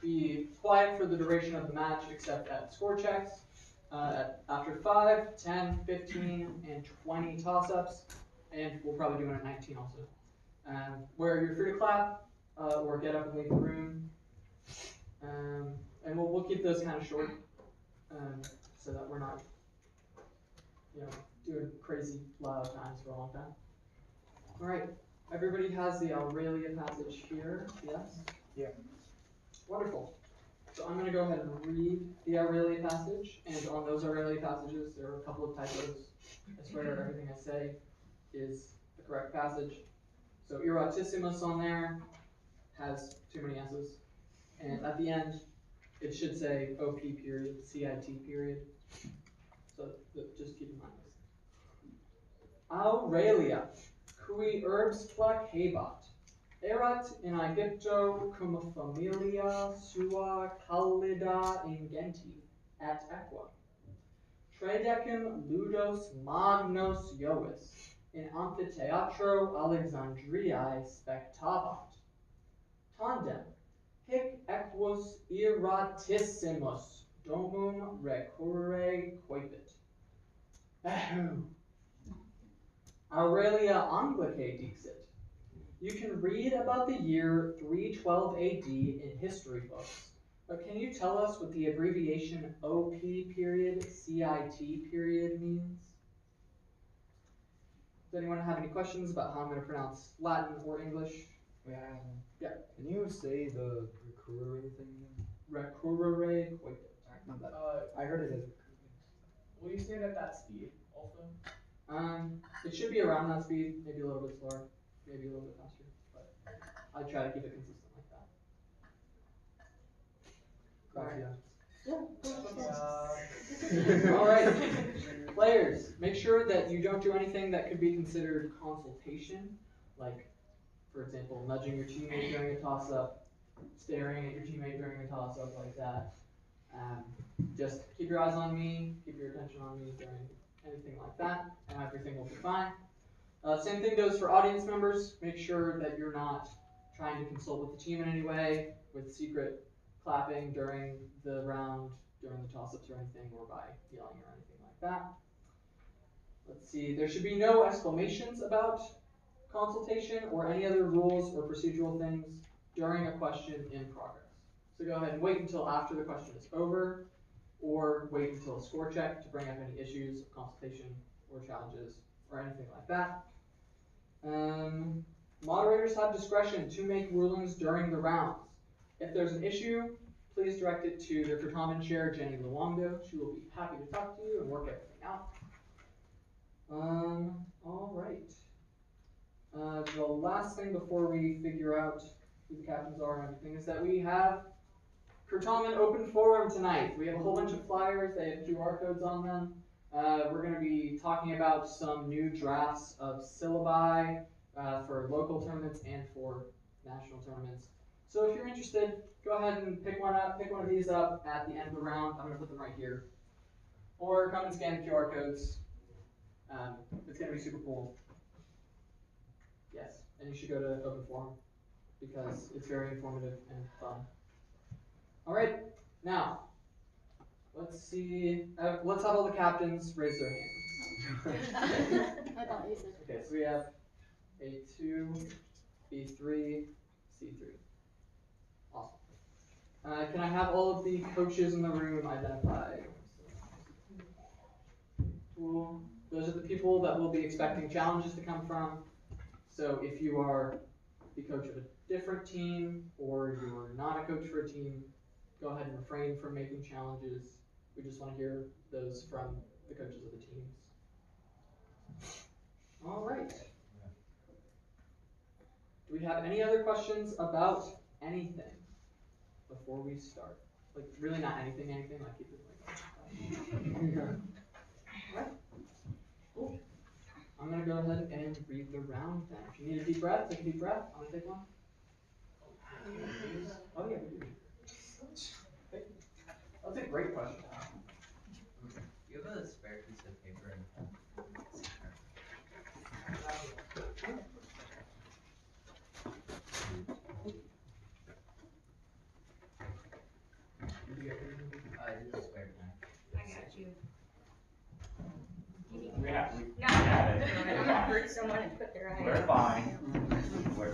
be quiet for the duration of the match except at score checks. After 5, 10, 15, and 20 toss-ups, and we'll probably do it at 19 also. Where you're free to clap or get up and leave the room. And we'll keep those kind of short so that we're not doing crazy loud times for a long time. All right, everybody has the Aurelia passage here, yes? Yeah. Wonderful. So I'm going to go ahead and read the Aurelia passage, and on those Aurelia passages, there are a couple of typos. I swear everything I say is the correct passage. So eratissimus on there has too many S's, and at the end, it should say OP period, CIT period. So just keep in mind this. Aurelia, cui urbs placebat, erat in Aegypto cum familia sua callida ingenti et equa. Tredecim ludos magnos Iovis in amphitheatro Alexandriae spectabat. Tandem, hic equus eratissimus domum recurre coipit. Aurelia Anglicae dixit. You can read about the year 312 AD in history books, but can you tell us what the abbreviation OP period, CIT period means? Does anyone have any questions about how I'm going to pronounce Latin or English? Yeah. Can you say the recurre thing again? Recurre coipit. Not that. I heard it as recurre. Will you say it at that speed also? It should be around that speed, maybe a little bit slower, maybe a little bit faster, but I try to keep it consistent like that. All right, players, make sure that you don't do anything that could be considered consultation, like, for example, nudging your teammate during a toss-up, staring at your teammate during a toss-up like that. Just keep your eyes on me, keep your attention on me during anything like that, and everything will be fine. Same thing goes for audience members. Make sure that you're not trying to consult with the team in any way, with secret clapping during the round, during the toss-ups or anything, or by yelling or anything like that. Let's see, there should be no exclamations about consultation or any other rules or procedural things during a question in progress. So go ahead and wait until after the question is over, or wait until a score check to bring up any issues of consultation or challenges or anything like that. Moderators have discretion to make rulings during the rounds. If there's an issue, please direct it to the Certamen chair, Jenny Luongo. She will be happy to talk to you and work everything out. All right. The last thing before we figure out who the captains are and everything is that we have Certamen Open Forum tonight. We have a whole bunch of flyers. They have QR codes on them. We're going to be talking about some new drafts of syllabi for local tournaments and for national tournaments. So if you're interested, go ahead and pick one up. Pick one of these up at the end of the round. I'm going to put them right here. Or come and scan the QR codes. It's going to be super cool. Yes, and you should go to Open Forum because it's very informative and fun. All right, now let's see. Let's have all the captains raise their hands. I thought you said. Okay, so we have A2, B3, C3. Awesome. Can I have all of the coaches in the room identified? Cool. Those are the people that we'll be expecting challenges to come from. So if you are the coach of a different team or you're not a coach for a team, go ahead and refrain from making challenges. We just want to hear those from the coaches of the teams. All right. Do we have any other questions about anything before we start? Like really not anything, like keep it like All right. Cool. I'm going to go ahead and read the round then. If you need a deep breath, take a deep breath. I'm going to take one. Oh, yeah, we do. That's a great question. Do you have a spare piece of paper and pen? you. We have it. I don't want to hurt someone and put their eye We're out. fine. We're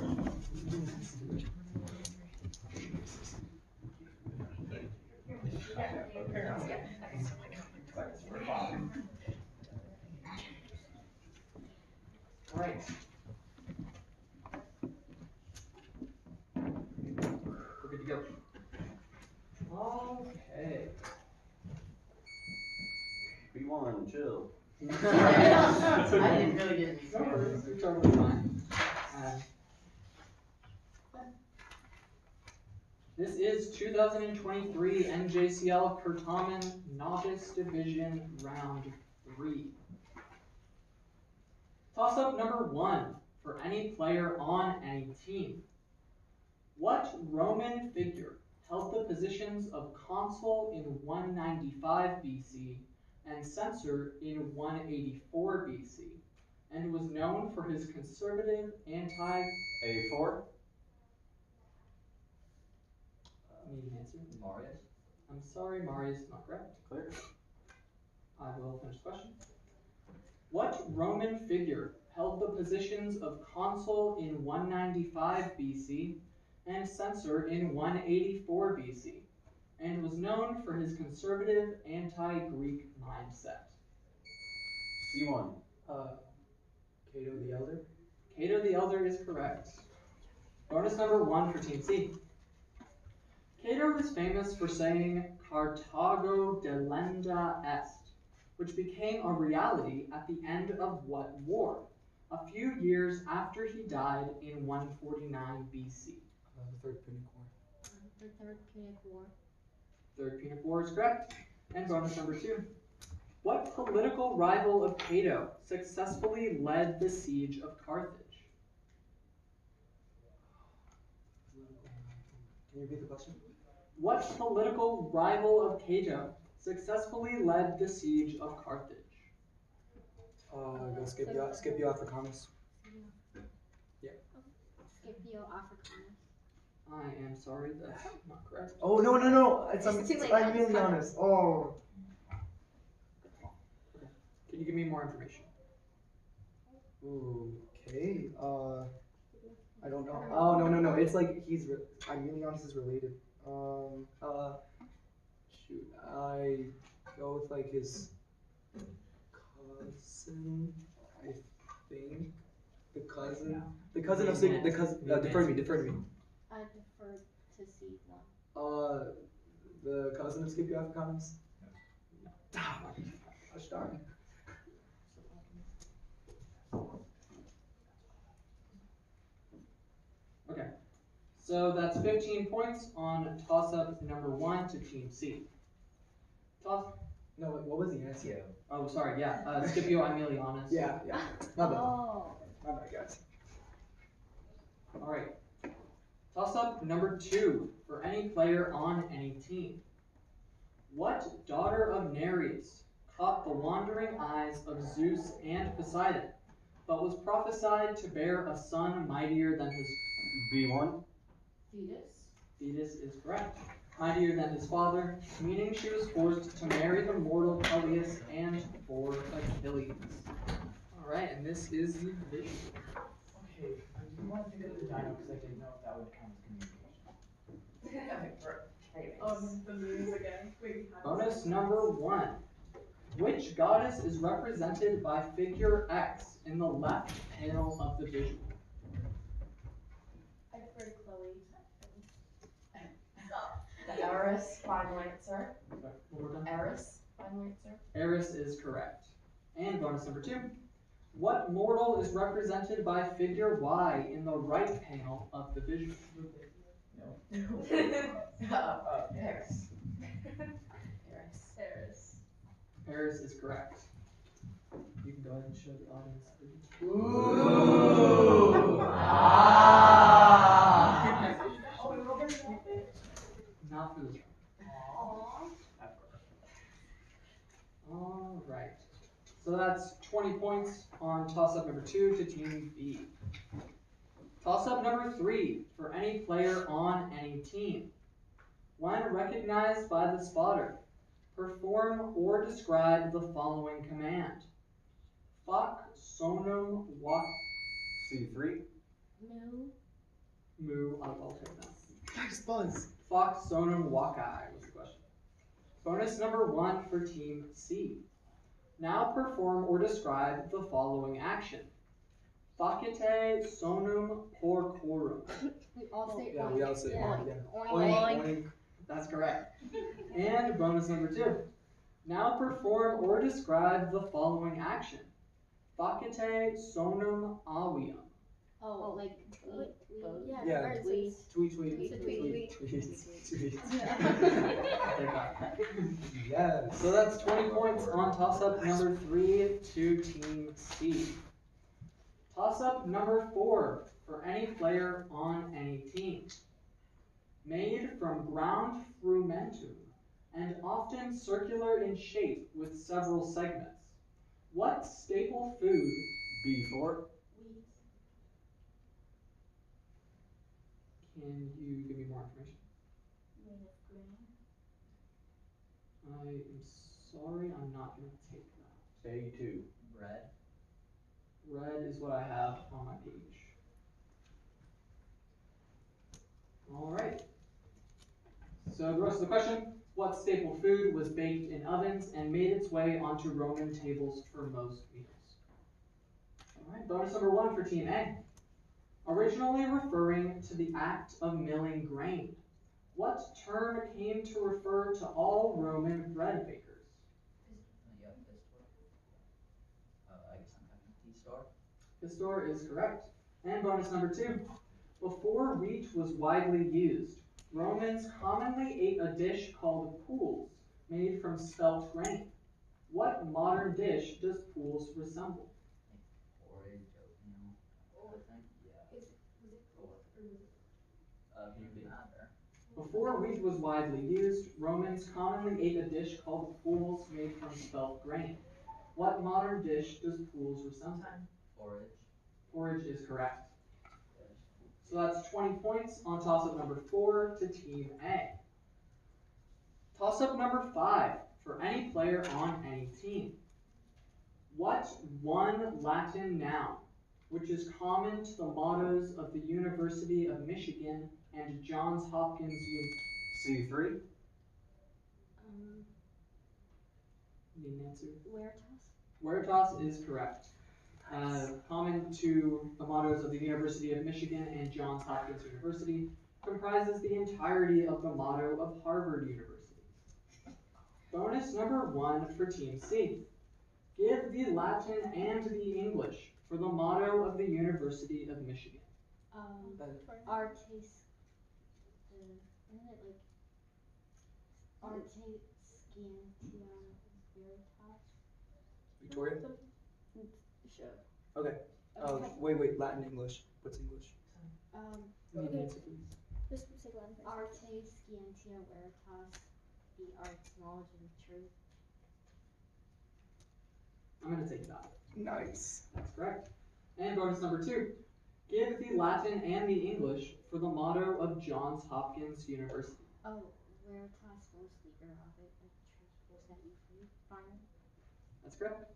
fine. All right. We're good to go. Okay. B1, chill. I didn't really get any No worries, scared. you're totally fine. This is 2023 NJCL Certamen Novice Division Round 3. Toss-up number 1 for any player on any team. What Roman figure held the positions of consul in 195 BC and censor in 184 BC, and was known for his conservative A4? Need an answer? Marius? I'm sorry, Marius, not correct. Clear? I will finish the question. What Roman figure held the positions of consul in 195 BC and censor in 184 BC, and was known for his conservative anti-Greek mindset? C1. Cato the Elder. Cato the Elder is correct. Bonus number 1 for Team C. Cato is famous for saying Carthago delenda est, which became a reality at the end of what war? A few years after he died in 149 BC. The Third Punic War. The Third Punic War. Third Punic War is correct. And bonus number 2. What political rival of Cato successfully led the siege of Carthage? Can you repeat the question? What political rival of Cato successfully led the siege of Carthage? Go Scipio Africanus. Scipio Africanus. I am sorry, that's not correct. Oh no! It's It's too late, I'm I'll just really cut it. honest. Oh. Can you give me more information? Okay. I don't know. Oh no! It's like I'm really honest is related. Shoot. I go with like his cousin. I think the cousin of Scipio. The cousin. Defer to me. I defer to C1. The cousin of Scipio Africanus. Gosh darn. Okay, so that's 15 points on toss-up number 1 to Team C. Toss. No, wait, what was the answer? Oh, sorry. Yeah, Scipio Aemilianus. Yeah. My bad. Oh. My bad, guys. All right. Toss-up number 2 for any player on any team. What daughter of Nereus caught the wandering eyes of Zeus and Poseidon, but was prophesied to bear a son mightier than his B1. Thetis. Thetis is correct. Mightier than his father, meaning she was forced to marry the mortal Peleus and bore Achilles. All right, and this is the division. Okay, I didn't want to think of the dino because I didn't know if that would count as communication. The memes again. Wait, Bonus number 1. Which goddess is represented by figure X in the left panel of the visual? I prefer Chloe. Eris, final answer. Sorry, one more time. Eris, final answer. Eris is correct. And bonus number 2. What mortal is represented by figure Y in the right panel of the visual? Eris. Paris. Eris is correct. You can go ahead and show the audience. Ooh! Oh, we will bring it up. Not for this round. All right. So that's 20 points on toss-up number 2 to Team B. Toss-up number 3 for any player on any team. When recognized by the spotter, Perform or describe the following command. Fuck sonum wak. C3. Moo. Moo. I'll take that. Nice buzz. Fuck sonum wakai was the question. Bonus number 1 for Team C. Now perform or describe the following action. Facite sonum porcorum. We all say Yeah, we all say oink. oink. Oink. Oink. That's correct. And bonus number 2. Now perform or describe the following action. Facite sonum avium. Oh, like tweet. Yeah, or tweet. tweet. Tweet. Okay. Yes. So that's 20 points on toss-up number 3 to Team C. Toss-up number 4 for any player on any team. Made from ground frumentum and often circular in shape with several segments. What staple food? B4. Can you give me more information? Made of grain. I am sorry, I'm not going to take that. A2. Red. Red is what I have on my page. All right. So the rest of the question, what staple food was baked in ovens and made its way onto Roman tables for most meals? All right, bonus number 1 for Team A. Originally referring to the act of milling grain, what term came to refer to all Roman bread bakers? Yeah, Pistor. I guess I'm having Pistor Pistor. is correct. And bonus number 2. Before wheat was widely used, Romans commonly ate a dish called poules, made from spelt grain. What modern dish does poules resemble? Porridge, oatmeal. I think. Yeah. Can you repeat that or? Before wheat was widely used, Romans commonly ate a dish called poules made from spelt grain. What modern dish does poules resemble? Porridge. Porridge is correct. So that's 20 points on toss-up number 4 to Team A. Toss-up number 5 for any player on any team. What one Latin noun, which is common to the mottos of the University of Michigan and Johns Hopkins University? C3. Need an answer? Veritas. Veritas is correct. Common to the mottos of the University of Michigan and Johns Hopkins University, comprises the entirety of the motto of Harvard University. Bonus number 1 for Team C. Give the Latin and the English for the motto of the University of Michigan. Arte. Isn't it like Arte Scientia Veritas? Victoria? Sure. Okay. Wait. Latin, English. What's English? Need an answer, please? Just say Latin. Arte Scientia Veritas, the arts, knowledge, and truth. I'm going to take that. Nice. That's correct. And bonus number 2. Give the Latin and the English for the motto of Johns Hopkins University. Oh, Veritas was leader of it, and truth will set you free. Fine. That's correct.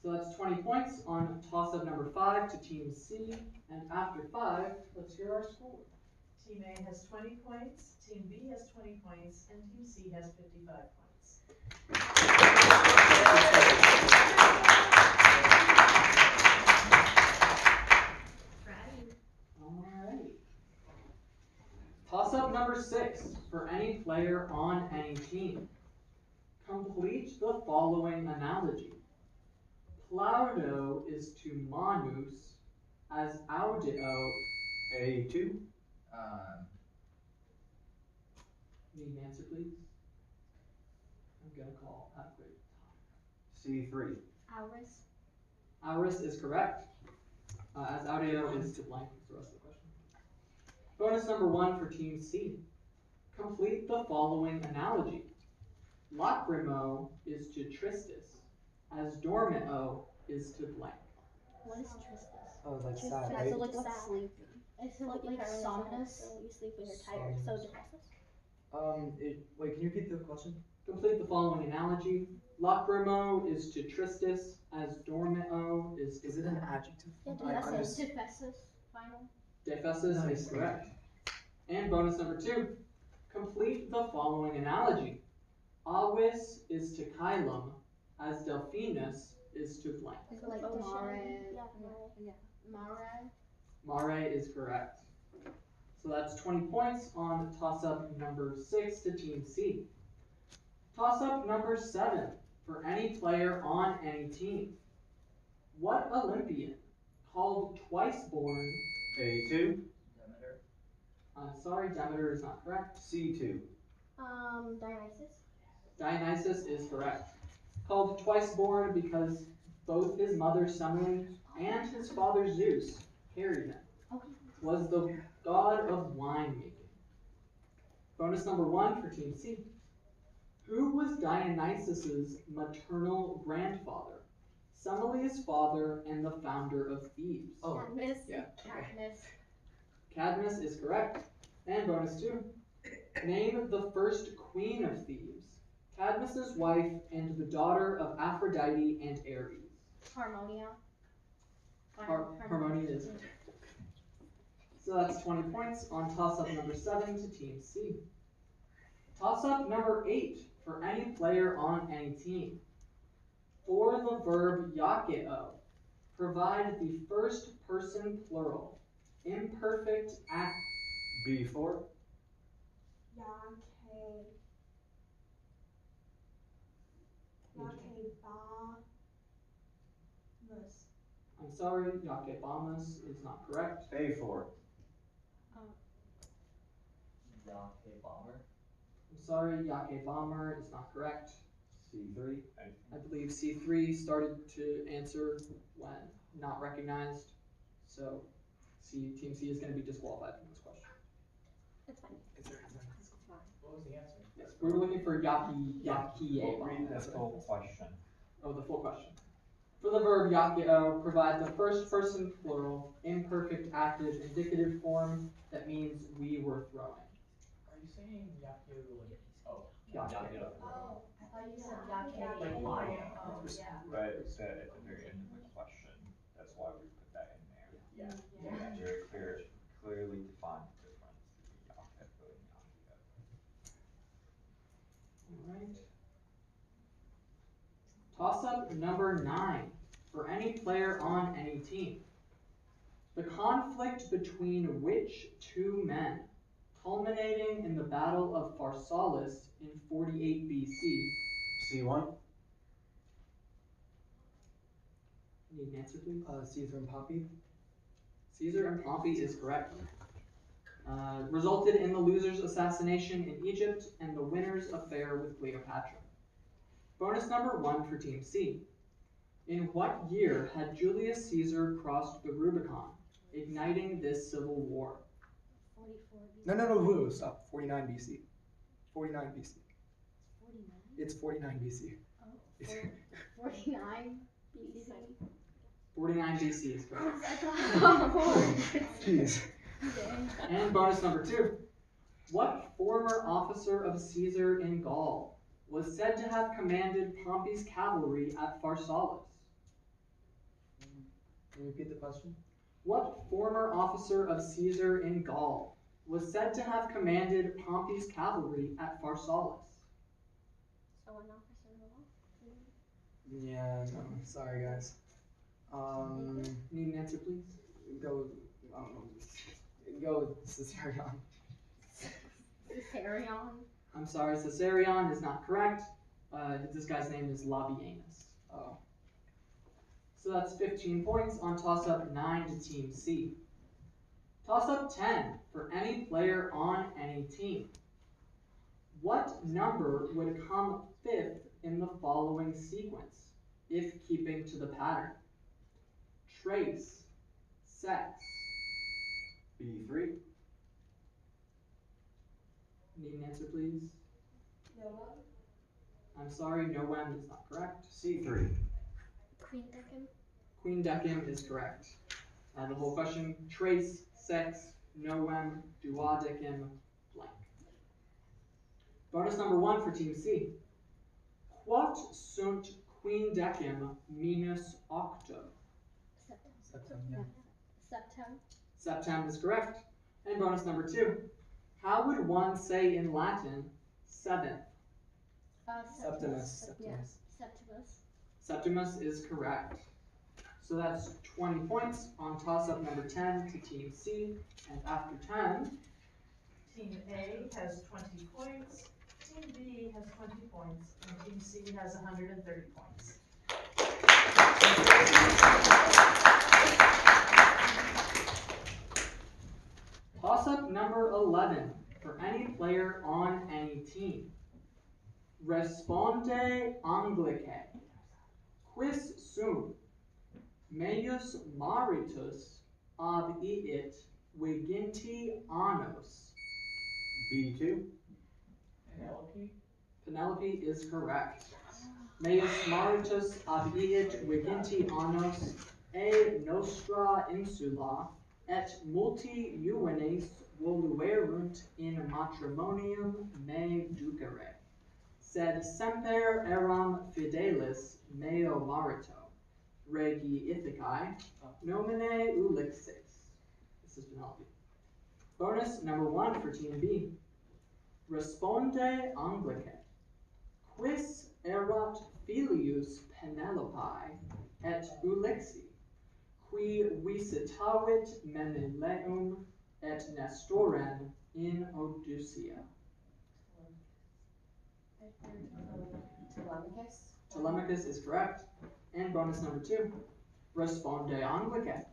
So that's 20 points on toss-up number 5 to Team C. And after 5, let's hear our score. Team A has 20 points, Team B has 20 points, and Team C has 55 points. Alright. Toss-up number 6 for any player on any team. Complete the following analogy. Plaudo is to manus as audio. A2. Need an answer, please? I'm gonna call adequate C3. Auris. Auris is correct. As audio is to blank is the rest of the question. Bonus number 1 for Team C. Complete the following analogy. Lacrimo is to tristis, as dormito is to blank. What is tristis? Oh, like Tristis. sad, So right? like sleep. Is it like somnus? So you sleep when you're tired. So depressive. Wait, can you repeat the question? Complete the following analogy. Lacrymo is to tristis as dormio is to Is it an adjective? Yeah, I'm just. defesus, final. defesus Nice. is correct. And bonus number 2. Complete the following analogy. Avis is to chylum as delphinus is to blank. Like Oh, mare. yeah, Mare. Mare is correct. So that's 20 points on toss-up number 6 to Team C. Toss-up number 7 for any player on any team. What Olympian, called twice born, A2, Demeter. I'm sorry, Demeter is not correct. C2. Dionysus. Dionysus is correct. Called twice born because both his mother Semele and his father Zeus carried him. Okay. Was the god of winemaking. Bonus number 1 for Team C. Who was Dionysus's maternal grandfather? Semele's father and the founder of Thebes. Oh, Cadmus. yeah. Cadmus. Cadmus is correct. And bonus 2. Name the first queen of Thebes, Cadmus's wife and the daughter of Aphrodite and Ares. Harmonia. Harmonia is. So that's 20 points on toss-up number 7 to Team C. Toss-up number 8 for any player on any team. For the verb yakeo, provide the first person plural, imperfect act. B4, I'm sorry, yakebamus is not correct. A4, Yake Bomber. I'm sorry, yakebomber is not correct. C3, I believe C3 started to answer when not recognized, so Team C is going to be disqualified from this question. That's fine. Is there What was the answer? Yes, we were looking for yakie We'll read bomber. the full question. Oh, the full question. For the verb yakeo, provide the first person plural, imperfect active indicative form that means we were throwing. Are you saying Yakio like, oh. Yakeo. Oh, I thought you said yake. Like lion. Oh, yeah. But it's at the very end of the question. That's why we put that in there. Yeah. Yeah, very clearly defined difference between Yakeo and Yakeo. Alright. Toss-up number 9 for any player on any team. The conflict between which two men, culminating in the Battle of Pharsalus in 48 BC. C1, Need an answer, please? Caesar and Pompey. Caesar and Pompey is correct. Resulted in the loser's assassination in Egypt and the winner's affair with Cleopatra. Bonus number 1 for Team C. In what year had Julius Caesar crossed the Rubicon, igniting this civil war? 44 BC. No, stop. 49 BC. 49 BC. 49? It's 49 BC. Oh, 49 BC. 49 BC is correct. Oh, Jeez. dang. And bonus number 2. What former officer of Caesar in Gaul was said to have commanded Pompey's cavalry at Pharsalus? Can you repeat the question? What former officer of Caesar in Gaul was said to have commanded Pompey's cavalry at Pharsalus? So an officer of law? Yeah, no, sorry guys. Need an answer, please? Go, I don't know. Go with Caesarion. Caesarion. I'm sorry, Caesarion is not correct. This guy's name is Labienus. Oh. So that's 15 points on toss-up 9 to Team C. Toss-up 10 for any player on any team. What number would come 5th in the following sequence, if keeping to the pattern? Trace, sex. B3, Need an answer, please? No one? I'm sorry, Noem is not correct. C3, Queen Deccan. Queen Decim is correct. The whole question, trace, sex, Noem, duodecim, blank. Bonus number 1 for Team C. Quot sunt quindecim minus octo? Septem. Septem. Septem is correct. And bonus number 2. How would one say in Latin 7th? Septimus. Yeah, Septimus. Septimus is correct. So that's 20 points on toss-up number 10 to Team C. And after 10, Team A has 20 points, Team B has 20 points, and Team C has 130 points. toss-up number 11 for any player on any team. Responde Anglicae. Quis sum meius maritus ab iit viginti annos? B2. Penelope? Penelope is correct. Meius maritus ab iit viginti annos e nostra insula et multi juvenes voluerunt in matrimonium me ducere. Sed semper eram fidelis meo marito, regi Ithacae, nomine Ulixes. This is Penelope. Bonus number 1 for Team B. Responde Anglicae. Quis erat filius Penelopae et Ulixi, qui visitavit Menelaum et Nestoren in Odyssia? Telemachus. Telemachus is correct. And bonus number 2. Responde Anglicae.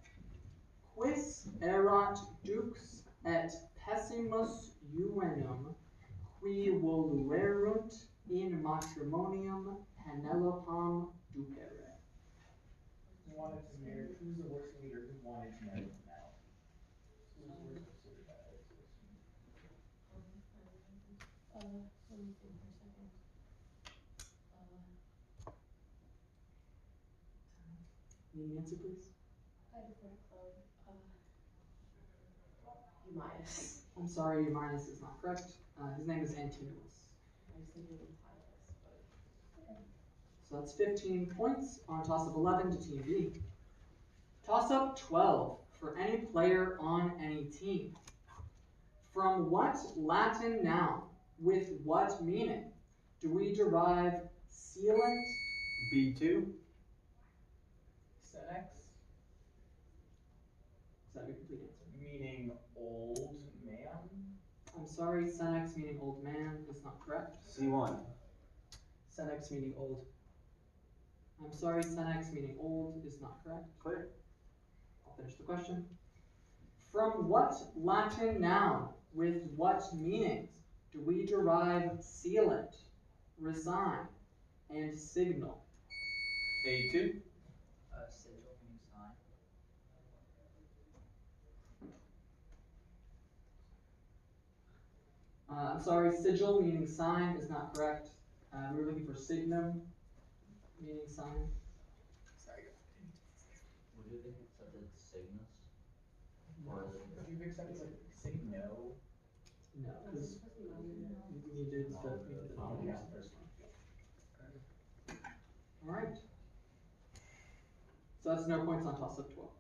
Quis erat dux et pessimus juvenum, qui voluerunt in matrimonium Penelopam ducere? Who's the worst leader who wanted to marry Penelope? Who was worst considered that I was Let me think for a second. Need an answer, please? I defer to Chloe. Eumaeus. I'm sorry, Eumaeus is not correct. His name is Antinous. I was thinking Antiochus, but. So that's 15 points on toss-up 11 to Team B. Toss-up 12 for any player on any team. From what Latin noun with what meaning do we derive sealant? B2. Senex, Is that your complete answer? meaning old man. I'm sorry, senex meaning old man is not correct. C1. Senex meaning old. I'm sorry, senex meaning old is not correct. Clear. I'll finish the question. From what Latin noun with what meanings do we derive sealant, resign, and signal? A2. Sigil means sign. I'm sorry, sigil meaning sign is not correct. We were looking for signum meaning sign. Sorry. Would you have accepted Cygnus? Or if you've accepted, like, say no. No, because you needed the Oh, yeah, first one. Alright. So that's no points on toss-up 12.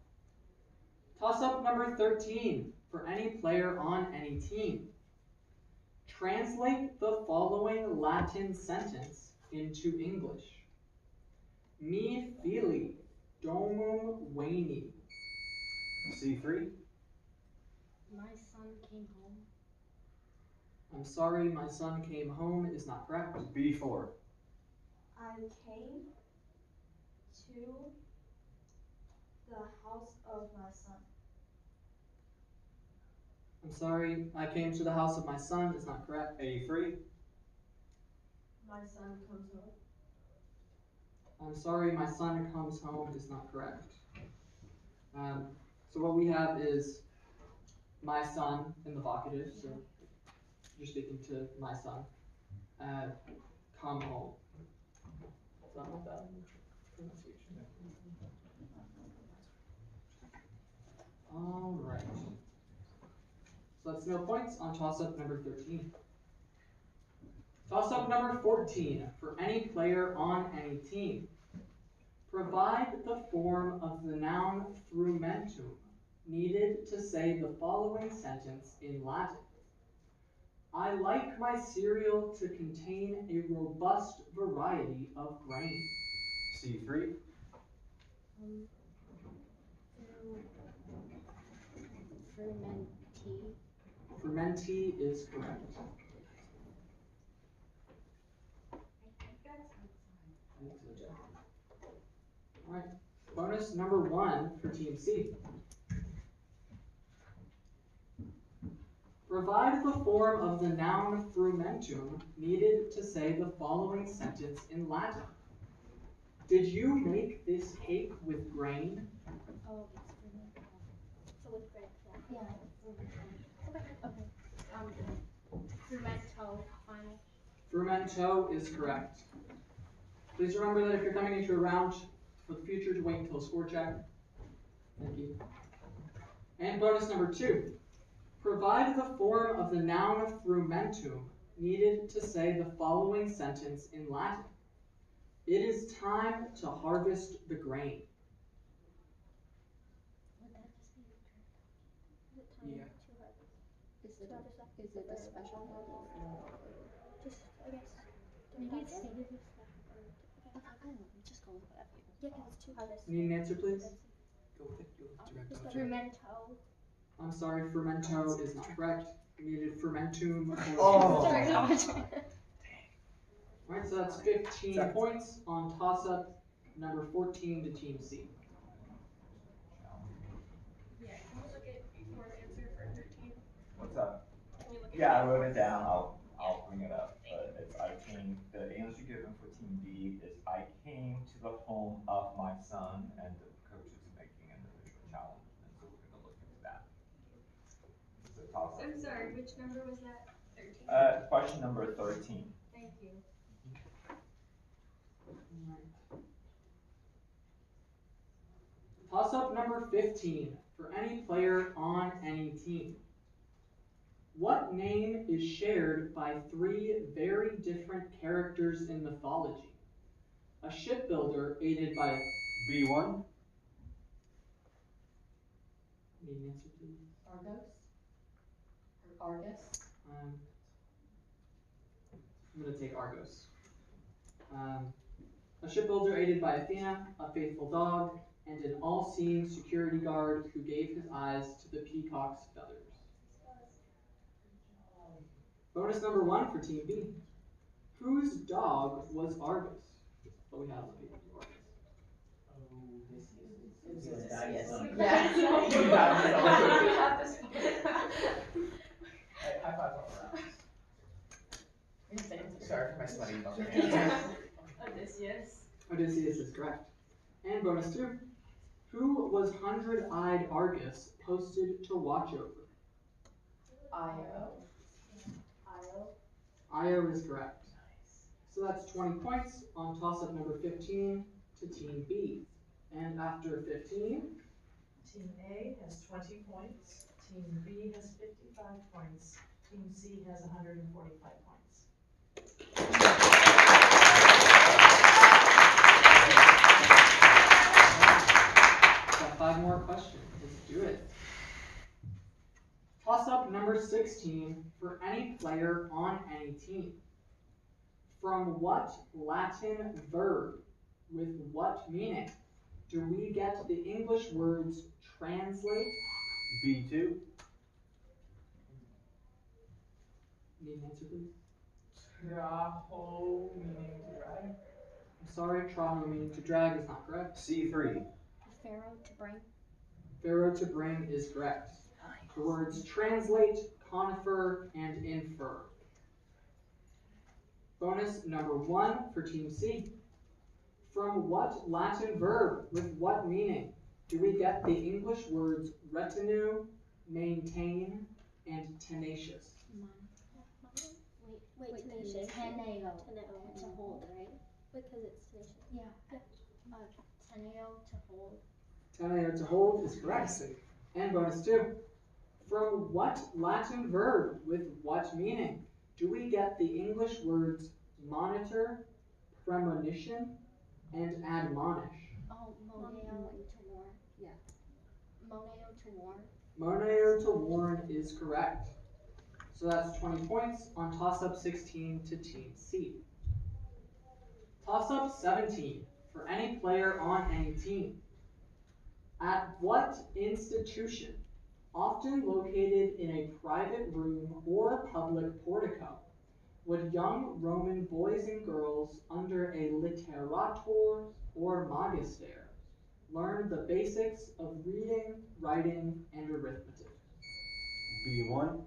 Toss-up number 13 for any player on any team. Translate the following Latin sentence into English. Mi fili domum veni. C3. My son came home. I'm sorry, my son came home is not correct. B4. I came to the house of my son. I'm sorry, I came to the house of my son is not correct. A3. My son comes home. I'm sorry, my son comes home is not correct. So what we have is my son in the vocative, so you're speaking to my son. Come home. Is that not bad pronunciation? Alright. So that's no points on toss-up number 13. Toss up number 14 for any player on any team. Provide the form of the noun frumentum needed to say the following sentence in Latin. I like my cereal to contain a robust variety of grain. C3. Fermenti. Fermenti is correct. Alright, bonus number 1 for Team C. Provide the form of the noun frumentum needed to say the following sentence in Latin. Did you make this cake with grain? Oh, it's fermento. So with bread, yeah. Okay. Fermento, final. Frumento is correct. Please remember that if you're coming into a round for the future to wait until a score check. Thank you. And bonus number 2. Provide the form of the noun frumentum needed to say the following sentence in Latin. It is time to harvest the grain. Would that just be the Yeah. Is it a special word or just, I guess, maybe it's stated as okay, I don't know, just go with whatever. Yeah, because it's 2 harvests. Need an answer, please? Go with it. Direct answer. Fermento. I'm sorry, fermento is not correct. We needed fermentum. Oh. Sorry, no. Alright, so that's 15 points on toss-up number 14 to Team C. Yeah, can you look at before the answer for 13? What's up? Can you look at Yeah, I wrote it down. I'll bring it up. But it's I came. The answer given for Team B is I came to the home of my son, and the coach is making an individual challenge, and so we're gonna look into that. So toss up. I'm sorry, which number was that? 13? Question number 13. Thank you. Toss-up number 15 for any player on any team. What name is shared by 3 very different characters in mythology? A shipbuilder aided by a... B1. Need an answer, please? Argos? Or Argus? I'm going to take Argos. A shipbuilder aided by Athena, a faithful dog, and an all-seeing security guard who gave his eyes to the peacock's feathers. Bonus number 1 for Team B. Whose dog was Argus? But we have the people of Argus. Yes. Yeah. You have this. High five all around. Sorry for my sweaty bumper. Odysseus. Odysseus is correct. And bonus 2. Who was hundred-eyed Argus posted to watch over? Io. Io is correct. So that's 20 points on toss-up number 15 to Team B. And after 15, Team A has 20 points, Team B has 55 points, Team C has 145 points. got 5 more questions. Let's do it. Toss-up number 16 for any player on any team. From what Latin verb with what meaning do we get the English words translate? B2. Need an answer, please? Traho meaning to drag. I'm sorry, traho meaning to drag is not correct. C3. Pharaoh to bring. Pharaoh to bring is correct. The words translate, confer, and infer. Bonus number 1 for Team C. From what Latin verb with what meaning do we get the English words retinue, maintain, and tenacious? Wait, tenacious. Teneo. To hold, right? Because it's tenacious. Yeah. Teneo to hold. Teneo to hold is correct. And bonus 2. From what Latin verb with what meaning do we get the English words monitor, premonition, and admonish? Oh, moneo to warn. Yeah. Moneo to warn. Moneo to warn is correct. So that's 20 points on toss-up 16 to Team C. Toss-up 17 for any player on any team. At what institution, often located in a private room or public portico, would young Roman boys and girls under a literator or magister learn the basics of reading, writing, and arithmetic? B1.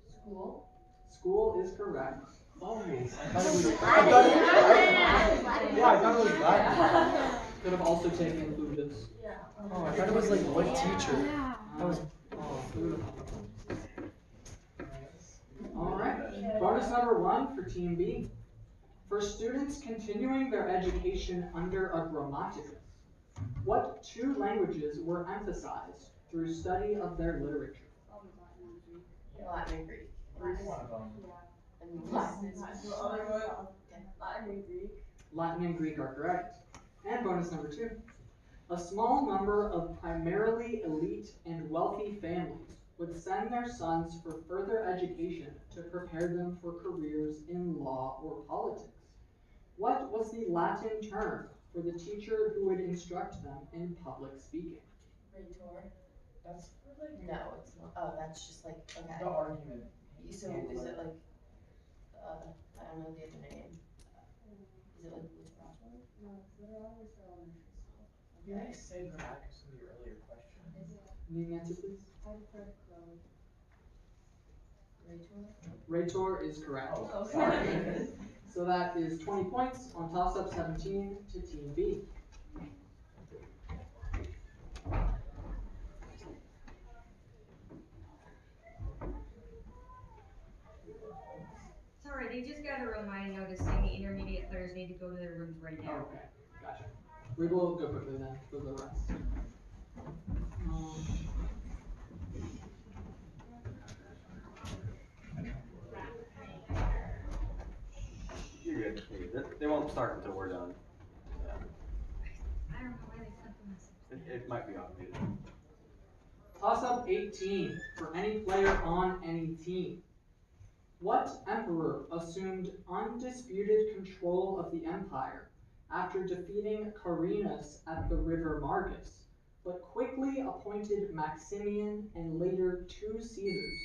School. School is correct. Oh, I thought it was. Latin. Yeah, I thought it was Latin. Could have also taken Buddhist. Yeah. Oh, I thought it was like what teacher? Yeah. That was. Alright, bonus number 1 for Team B. For students continuing their education under a grammaticus, what 2 languages were emphasized through study of their literature? Latin and Greek. One of them. Latin and Greek. Latin and Greek are correct. And bonus number 2. A small number of primarily elite and wealthy families would send their sons for further education to prepare them for careers in law or politics. What was the Latin term for the teacher who would instruct them in public speaking? Rhetor. That's No, it's not. Oh, that's just like, okay. the argument. So is it like, I don't know the other name. Is it like literature? No, they're always elementary school. You may say grammaticus in the earlier question. Need an answer, please? I prefer Chloe. Rhetor? Rhetor is correct. Oh, sorry. So that is 20 points on toss-up 17 to Team B. Sorry, they just got a remind notice saying the intermediate players need to go to their rooms right now. Okay, gotcha. We will go quickly then for the rest. You're good. They won't start until we're done. Yeah. I don't know why they sent the message. It might be automated. Toss-up 18 for any player on any team. What emperor assumed undisputed control of the empire after defeating Carinus at the river Margus, but quickly appointed Maximian and later 2 Caesars?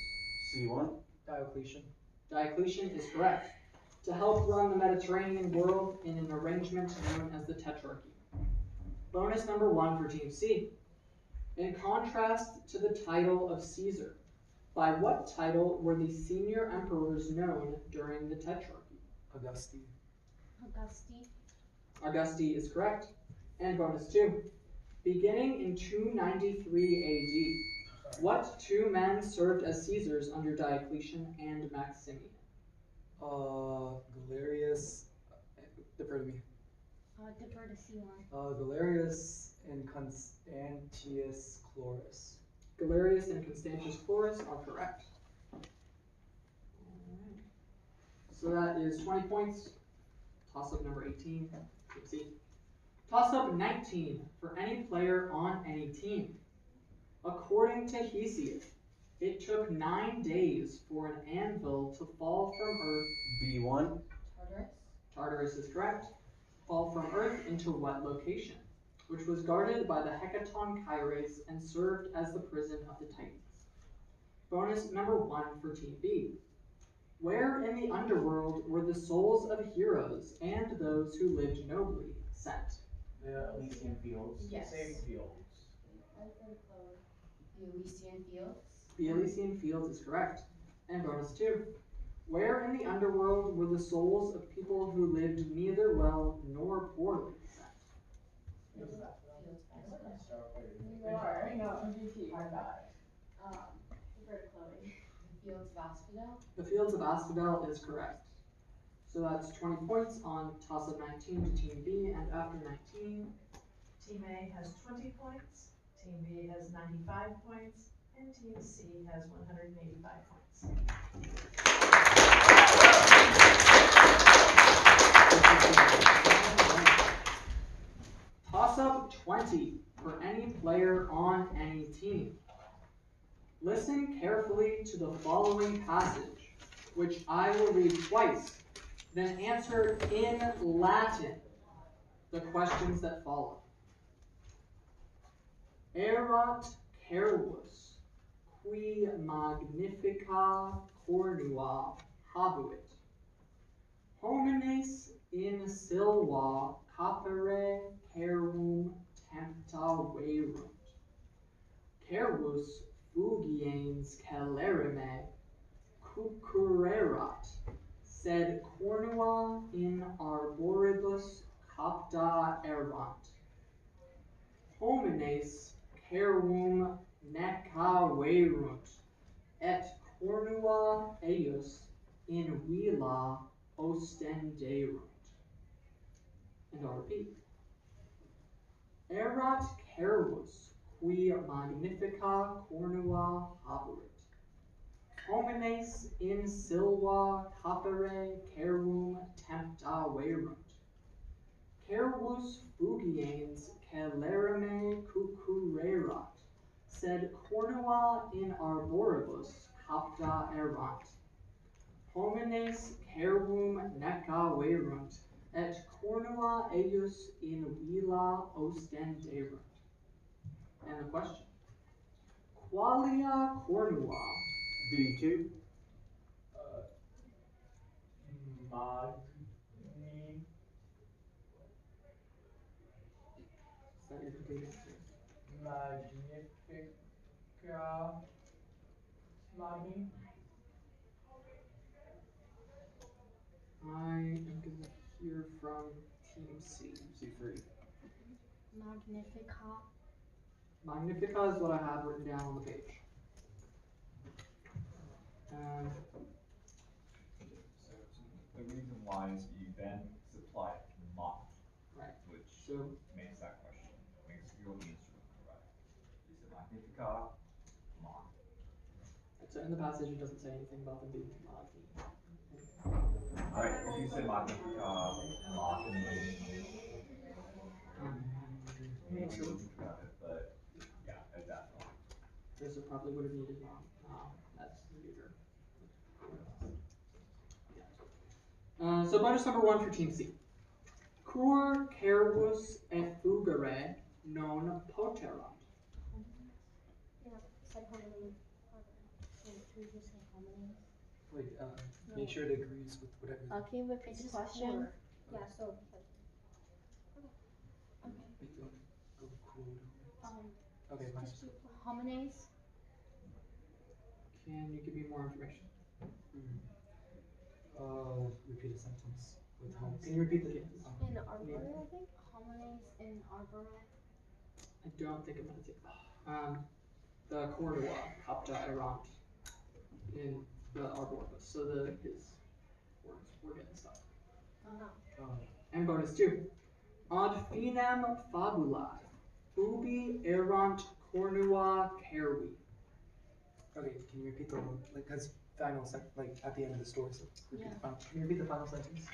C1. Diocletian. Diocletian is correct. To help run the Mediterranean world in an arrangement known as the Tetrarchy. Bonus number 1 for Team C. In contrast to the title of Caesar, by what title were the senior emperors known during the Tetrarchy? Augusti. Augusti is correct. And bonus 2. Beginning in 293 AD, what 2 men served as Caesars under Diocletian and Maximian? Galerius. Defer to me. Defer to C1. Galerius and Constantius Chlorus. Galerius and Constantius Chlorus are correct. Alright. So that is 20 points. Toss-up number 18. Let's see. Toss-up 19 for any player on any team. According to Hesiod, it took 9 days for an anvil to fall from Earth. B1. Tartarus? Tartarus is correct. Fall from Earth into what location? Which was guarded by the Hecaton Kyres and served as the prison of the Titans. Bonus number 1 for Team B. Where in the underworld were the souls of heroes and those who lived nobly sent? The Elysian Fields. Yes. Same fields. I prefer Chloe. The Elysian Fields? The Elysian Fields is correct. And bonus 2. Where in the underworld were the souls of people who lived neither well nor poorly sent? Fields You are, no, MVP. My bad. Prefer Chloe. Fields of Asphodel? The Fields of Asphodel is correct. So that's 20 points on toss-up 19 to Team B, and after 19, Team A has 20 points, Team B has 95 points, and Team C has 185 points. Toss up 20 for any player on any team. Listen carefully to the following passage, which I will read twice, then answer in Latin the questions that follow. Erat cervus, qui magnifica cornua habuit. Homines in silva capere cerum tempta verunt. Cervus fugiens celerime cucurerat, sed cornua in arboribus capta erant. Homines cerum necaverunt, et cornua eius in villa ostenderunt. And I'll repeat. Erat cervus, qui magnifica cornua habuit. Homines in silva capere cerum tempta verunt. Cervus fugiens celerime cucurerat, sed cornua in arboribus capta erant. Homines cerum necaverunt, et cornua eius in villa ostenderunt. And the question. Qualia cornua? B2. Is that your complete answer? I am going to hear from Team C. C3. Magnifica. Magnifica is what I have written down on the page. So the reason why is you then supply mod, Right. which So makes that question, makes your answer correct. You said magnifica, mod. so in the passage it doesn't say anything about them being magni. Alright, if you said magnifica, mod, then maybe we would grab it, but yeah, definitely. This probably would have needed as neuter. So bonus number 1 for Team C. Cur cervus effugere non poterat. Yeah, said hominin. Can you just say hominin? Wait, make sure it agrees with whatever. Can you repeat the question? Yeah, so. Make them go quote. Okay, fine. Homines. Can you give me more information? Repeat a sentence with home. Can you repeat the sentence? In arbore, I think. Homines in arbore. I don't think I'm going to take that. The cornua capta erant in the arboribus. So his words were getting stuck. And bonus 2. Ad finem fabulae, ubi erant cornua cervi. Okay, can you repeat the because final like at the end of the story? So repeat the final. Can you repeat the final sentence?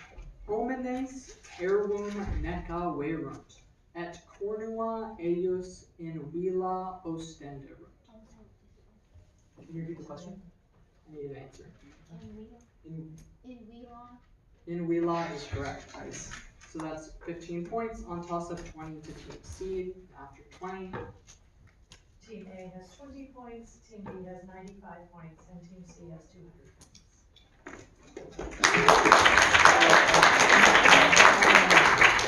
Homines cerum necaverunt, et cornua eius in villa ostenderunt. Can you repeat the question? I need an answer. In villa. In villa is correct. Nice. So that's 15 points on toss of 20 to Team C. After 20. Team A has 20 points, Team B has 95 points, and Team C has 200 points.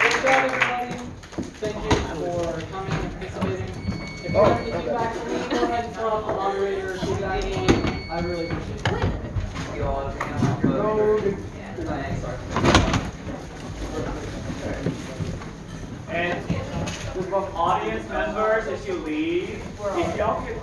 Good job, everybody. Thank you for coming and participating. If you have any feedback for me, go ahead and throw up the moderator feedback. I really appreciate it. You all agree on sorry. And from audience members, as you leave, if y'all could